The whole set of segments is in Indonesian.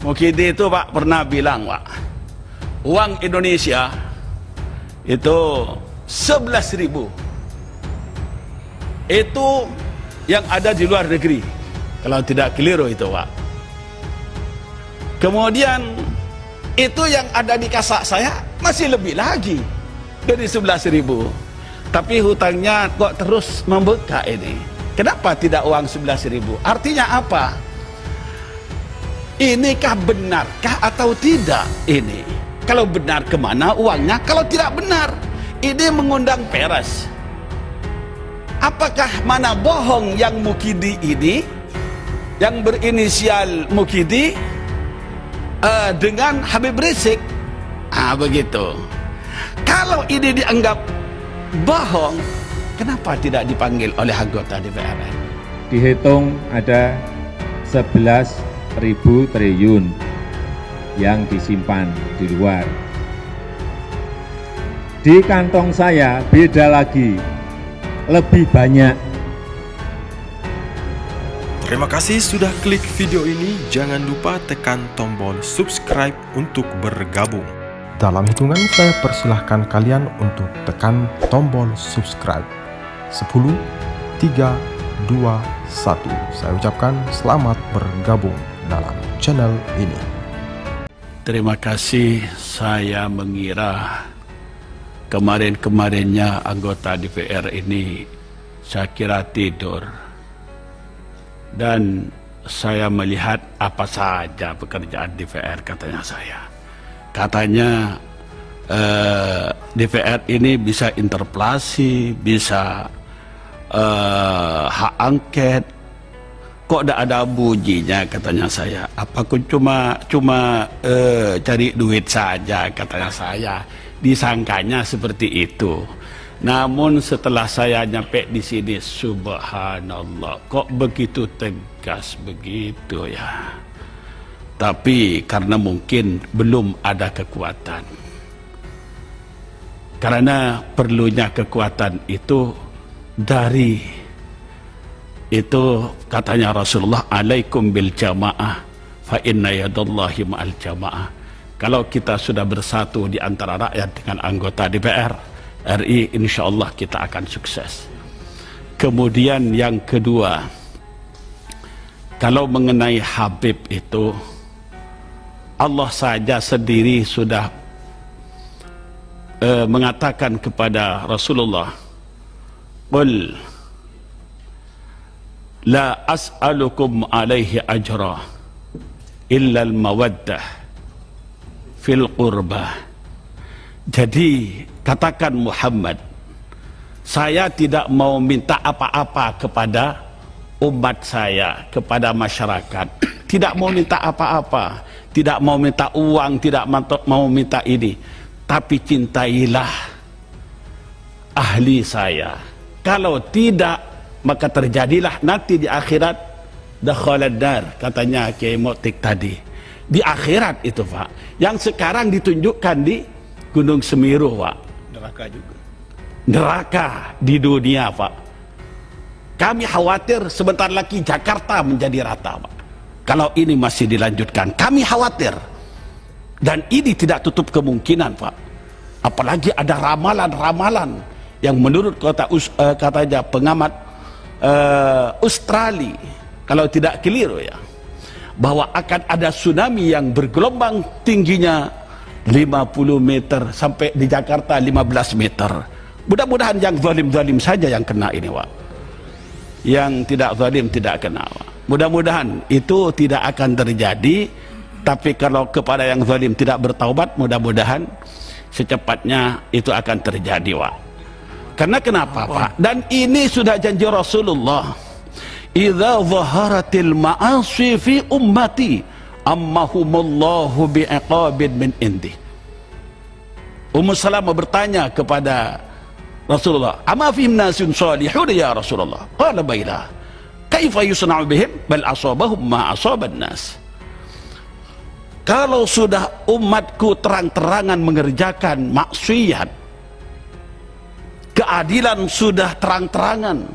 Mukidi itu Pak pernah bilang, Pak, uang Indonesia itu 11.000 itu yang ada di luar negeri, kalau tidak keliru itu Pak. Kemudian itu yang ada di kasak saya masih lebih lagi dari 11.000, tapi hutangnya kok terus membengkak ini. Kenapa tidak uang 11.000? Artinya apa? Inikah benarkah atau tidak ini? Kalau benar kemana uangnya? Kalau tidak benar, ini mengundang peres. Apakah mana bohong yang Mukidi ini, yang berinisial Mukidi, dengan Habib Rizik? Begitu. Kalau ini dianggap bohong, kenapa tidak dipanggil oleh anggota DPR? Dihitung ada 11.000 triliun yang disimpan di luar. Di kantong saya beda lagi, lebih banyak. Terima kasih sudah klik video ini. Jangan lupa tekan tombol subscribe untuk bergabung. Dalam hitungan saya persilahkan kalian untuk tekan tombol subscribe. 10, 3, 2, 1. Saya ucapkan selamat bergabung dalam channel ini. Terima kasih. Saya mengira kemarin-kemarinnya anggota DPR ini, saya kira tidur, dan saya melihat apa saja pekerjaan DPR, katanya saya. Katanya DPR ini bisa interpelasi, bisa hak angket. Kok tidak ada bunyinya, katanya saya. Apa cuma cari duit saja, katanya saya. Disangkanya seperti itu. Namun setelah saya nyampe di sini, subhanallah, kok begitu tegas begitu ya. Tapi karena mungkin belum ada kekuatan. Karena perlunya kekuatan itu dari itu, katanya Rasulullah, alaikum bil jamaah fa inna yadallahi ma'al jamaah. Kalau kita sudah bersatu di antara rakyat dengan anggota DPR RI, insya Allah kita akan sukses. Kemudian yang kedua, kalau mengenai Habib itu, Allah saja sendiri sudah mengatakan kepada Rasulullah, qul la as'alukum alaihi ajra illa al-mawaddah fil qurbah. Jadi katakan Muhammad, saya tidak mau minta apa-apa kepada umat saya, kepada masyarakat. Tidak mau minta apa-apa, tidak mau minta uang, tidak mau minta ini, tapi cintailah ahli saya. Kalau tidak, maka terjadilah nanti di akhirat dakhalad dar, katanya Kiai Motik tadi. Di akhirat itu Pak, yang sekarang ditunjukkan di Gunung Semeru Pak, neraka juga, neraka di dunia Pak. Kami khawatir sebentar lagi Jakarta menjadi rata Pak, kalau ini masih dilanjutkan. Kami khawatir, dan ini tidak tutup kemungkinan Pak. Apalagi ada ramalan-ramalan yang menurut katanya pengamat Australia, kalau tidak keliru ya, bahwa akan ada tsunami yang bergelombang tingginya 50 meter sampai di Jakarta 15 meter. Mudah-mudahan yang zalim-zalim saja yang kena ini Pak, yang tidak zalim tidak kena Pak. Mudah-mudahan itu tidak akan terjadi. Tapi kalau kepada yang zalim tidak bertaubat, mudah-mudahan secepatnya itu akan terjadi Pak. Karena kenapa Pak? Dan ini sudah janji Rasulullah, idza zaharatil ma'asi fi ummati ammahumullahu bi'iqabin min indi. Ummu Salamah bertanya kepada Rasulullah, ama fihim nasun salihun ya Rasulullah? Qala baila, kaifa yusna'u bihim bal asabahum ma asaban nas. Kalau sudah umatku terang-terangan mengerjakan maksiat, keadilan sudah terang-terangan,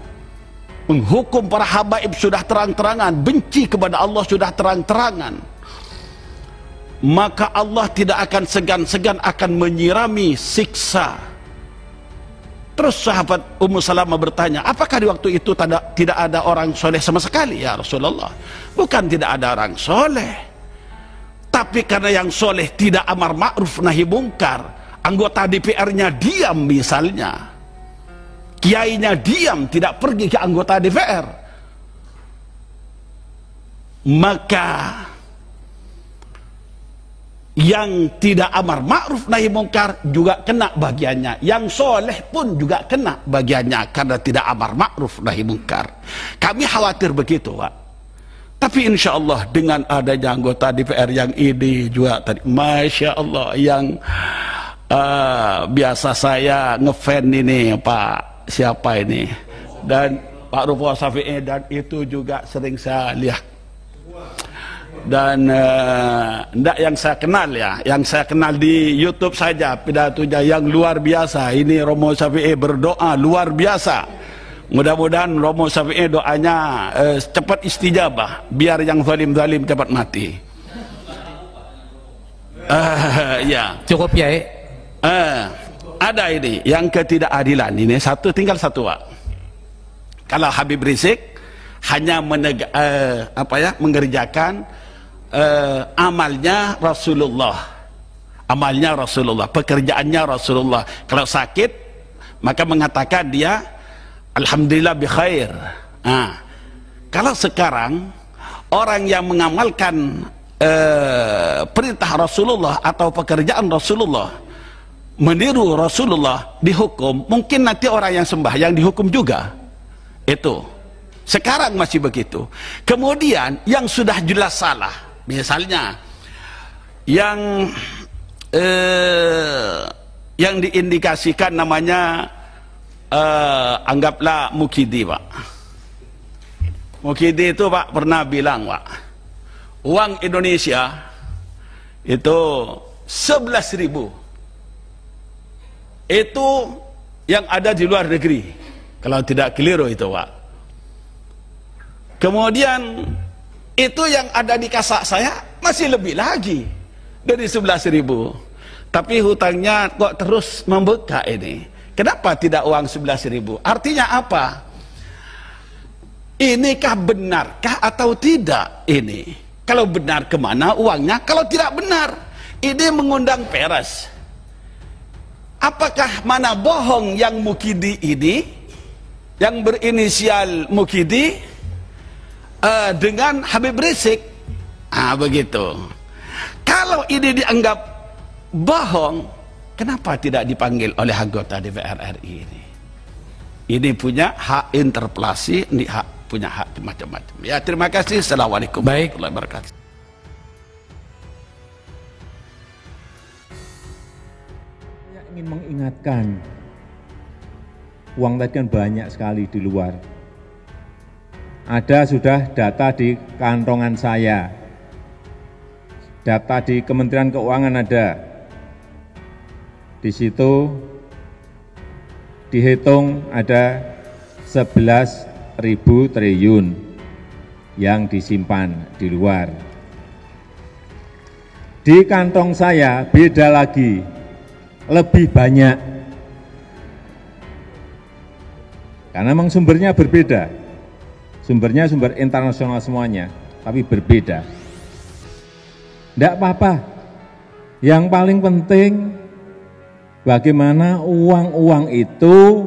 menghukum para habaib sudah terang-terangan, benci kepada Allah sudah terang-terangan, maka Allah tidak akan segan-segan akan menyirami siksa. Terus sahabat Ummu Salamah bertanya, apakah di waktu itu tidak ada orang soleh sama sekali ya Rasulullah? Bukan tidak ada orang soleh, tapi karena yang soleh tidak amar ma'ruf nahi mungkar, anggota DPR-nya diam misalnya, kiainya diam, tidak pergi ke anggota DPR, maka yang tidak amar ma'ruf nahi mungkar juga kena bagiannya, yang soleh pun juga kena bagiannya karena tidak amar ma'ruf nahi mungkar. Kami khawatir begitu, Pak. Tapi insya Allah dengan adanya anggota DPR yang ini juga tadi, Masya Allah, yang biasa saya ngefan ini Pak siapa ini, dan Pak Rufo Safi'i, dan itu juga sering saya lihat. Dan enggak yang saya kenal ya, yang saya kenal di YouTube saja pidatonya yang luar biasa. Ini Romo Safi'i berdoa luar biasa. Mudah-mudahan Romo Safi'i doanya cepat istijabah, biar yang zalim-zalim cepat mati. Ya. Cukup ya. Ada ini yang ketidakadilan ini tinggal satu, Pak. Kalau Habib Rizik hanya mengerjakan amalnya Rasulullah, pekerjaannya Rasulullah. Kalau sakit maka mengatakan dia alhamdulillah bi khair. Kalau sekarang orang yang mengamalkan perintah Rasulullah atau pekerjaan Rasulullah, meniru Rasulullah, dihukum. Mungkin nanti orang yang sembahyang dihukum juga. Itu sekarang masih begitu. Kemudian yang sudah jelas salah, misalnya yang diindikasikan namanya anggaplah Mukidi, Pak. Mukidi itu, Pak, pernah bilang, Pak, uang Indonesia itu 11.000 itu yang ada di luar negeri, kalau tidak keliru itu, Pak. Kemudian itu yang ada di kasak saya masih lebih lagi dari 11.000. Tapi hutangnya kok terus membekak ini. Kenapa tidak uang 11.000? Artinya apa? Inikah benarkah atau tidak ini? Kalau benar kemana uangnya? Kalau tidak benar, ini mengundang peres. Apakah mana bohong yang Mukidi ini, yang berinisial Mukidi, dengan Habib Rizik? Begitu. Kalau ini dianggap bohong, kenapa tidak dipanggil oleh anggota DPR RI ini? Ini punya hak interpelasi, ini punya hak macam-macam. Ya, terima kasih. Assalamualaikum warahmatullahi wabarakatuh. Saya ingin mengingatkan, uang tadi kan banyak sekali di luar. Ada sudah data di kantongan saya, data di Kementerian Keuangan ada. Di situ dihitung ada 11.000 triliun yang disimpan di luar. Di kantong saya beda lagi, lebih banyak. Karena memang sumbernya berbeda. Sumbernya sumber internasional semuanya, tapi berbeda. Tidak apa-apa. Yang paling penting bagaimana uang-uang itu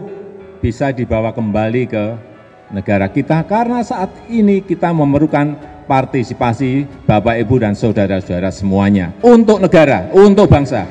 bisa dibawa kembali ke negara kita, karena saat ini kita memerlukan partisipasi Bapak, Ibu, dan saudara-saudara semuanya untuk negara, untuk bangsa.